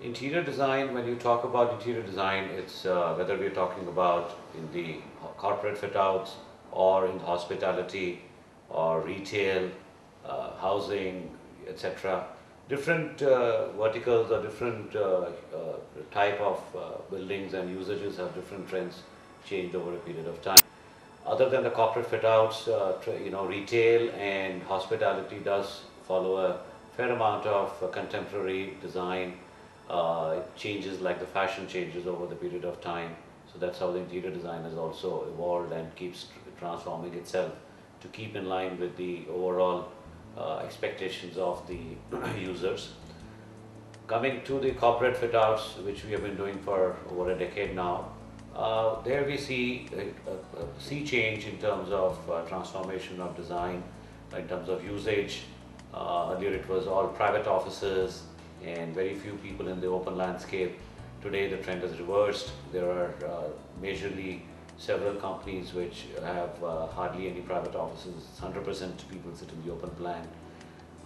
Interior design, when you talk about interior design, it's whether we're talking about in the corporate fit outs or in hospitality or retail, housing, etc. Different verticals or different type of buildings and usages have different trends changed over a period of time. Other than the corporate fit outs, retail and hospitality does follow a fair amount of contemporary design changes, like the fashion changes over the period of time. So that's how the interior design has also evolved and keeps transforming itself to keep in line with the overall expectations of the users. Coming to the corporate fit outs, which we have been doing for over a decade now, there we see a sea change in terms of transformation of design, in terms of usage. Earlier it was all private offices and very few people in the open landscape. Today the trend has reversed. There are majorly several companies which have hardly any private offices. 100% people sit in the open plan.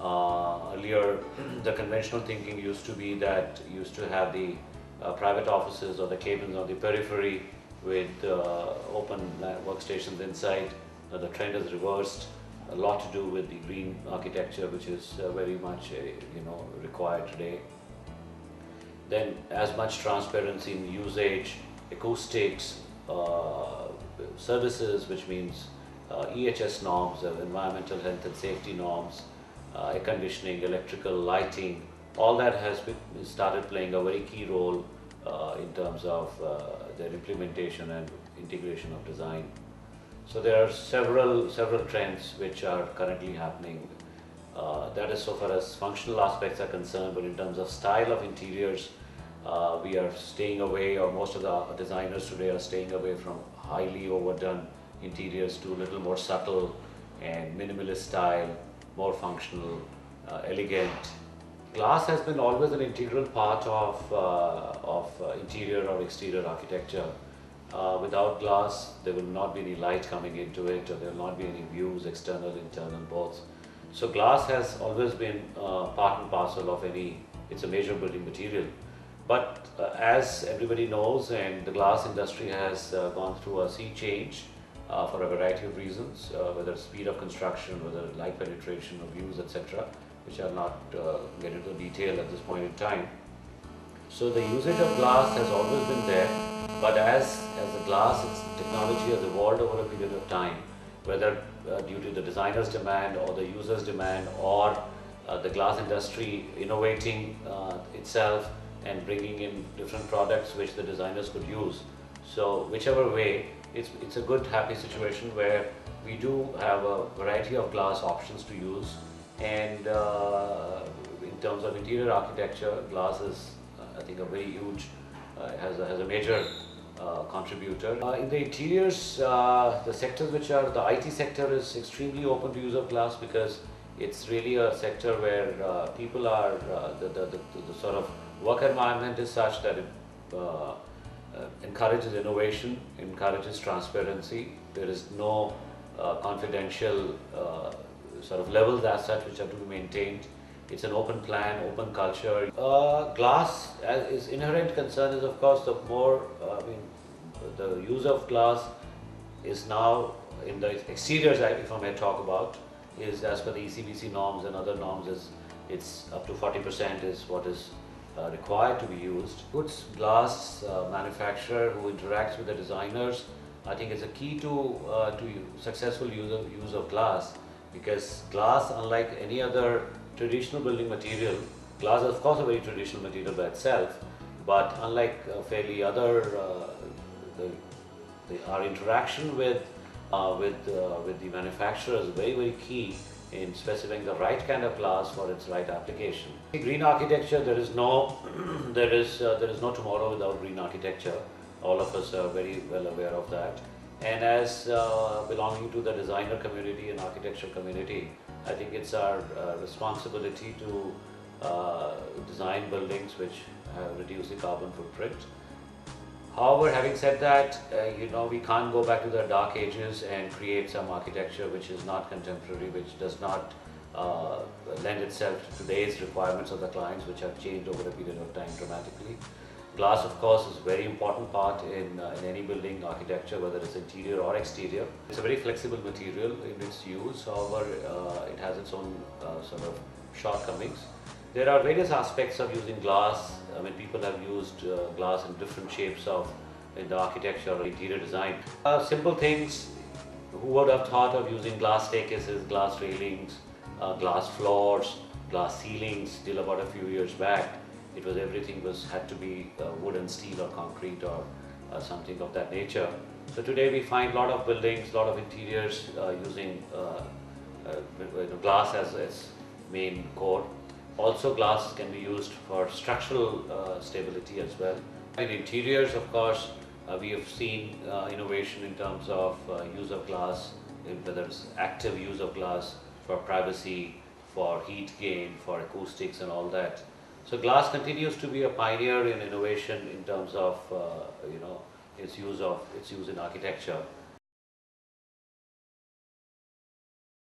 Earlier the conventional thinking used to be that used to have the private offices or the cabins on the periphery with open workstations inside. The trend has reversed. A lot to do with the green architecture, which is very much required today. Then as much transparency in usage, acoustics, services, which means EHS norms, environmental health and safety norms, air conditioning, electrical, lighting, all that has started playing a very key role in terms of their implementation and integration of design. So there are several trends which are currently happening. That is so far as functional aspects are concerned, but in terms of style of interiors, we are staying away, or most of the designers today are staying away from highly overdone interiors to a little more subtle and minimalist style, more functional, elegant. Glass has been always an integral part of interior or exterior architecture. Without glass, there will not be any light coming into it, or there will not be any views, external, internal, both. So glass has always been part and parcel of it's a major building material. But as everybody knows, and the glass industry has gone through a sea change for a variety of reasons, whether speed of construction, whether light penetration of views, etc., which I'll not get into detail at this point in time. So the usage of glass has always been there, but as the glass technology has evolved over a period of time, whether due to the designer's demand or the user's demand, or the glass industry innovating itself and bringing in different products which the designers could use. So whichever way, it's a good happy situation where we do have a variety of glass options to use, and in terms of interior architecture, glass is I think a very huge, has a major contributor. In the interiors, the sectors which are, the IT sector is extremely open to use of glass, because it's really a sector where people are, the sort of work environment is such that it encourages innovation, encourages transparency. There is no confidential sort of levels as such which have to be maintained. It's an open plan, open culture. Glass, its inherent concern is, of course, the more, the use of glass is now in the exteriors, if I may talk about, is as per the ECBC norms and other norms, it's up to 40% is what is required to be used. Goods glass manufacturer who interacts with the designers, I think is a key to successful use of glass, because glass, unlike any other traditional building material, glass is of course a very traditional material by itself, but unlike fairly other, our interaction with the manufacturer is very key in specifying the right kind of glass for its right application. In green architecture, there is no there is no tomorrow without green architecture. All of us are very well aware of that. And as belonging to the designer community and architecture community, I think it's our responsibility to design buildings which reduce the carbon footprint. However, having said that, we can't go back to the dark ages and create some architecture which is not contemporary, which does not uh, lend itself to today's requirements of the clients, which have changed over a period of time dramatically. Glass, of course, is a very important part in any building architecture, whether it's interior or exterior. It's a very flexible material in its use, however, it has its own sort of shortcomings. There are various aspects of using glass. I mean, people have used glass in different shapes in the architecture or interior design. Simple things, who would have thought of using glass staircases, glass railings, glass floors, glass ceilings till about a few years back. It was everything had to be wood and steel or concrete or something of that nature. So today we find a lot of buildings, a lot of interiors using glass as its main core. Also, glass can be used for structural stability as well. In interiors, of course, we have seen innovation in terms of use of glass, whether it's active use of glass for privacy, for heat gain, for acoustics and all that. So glass continues to be a pioneer in innovation in terms of its use in architecture.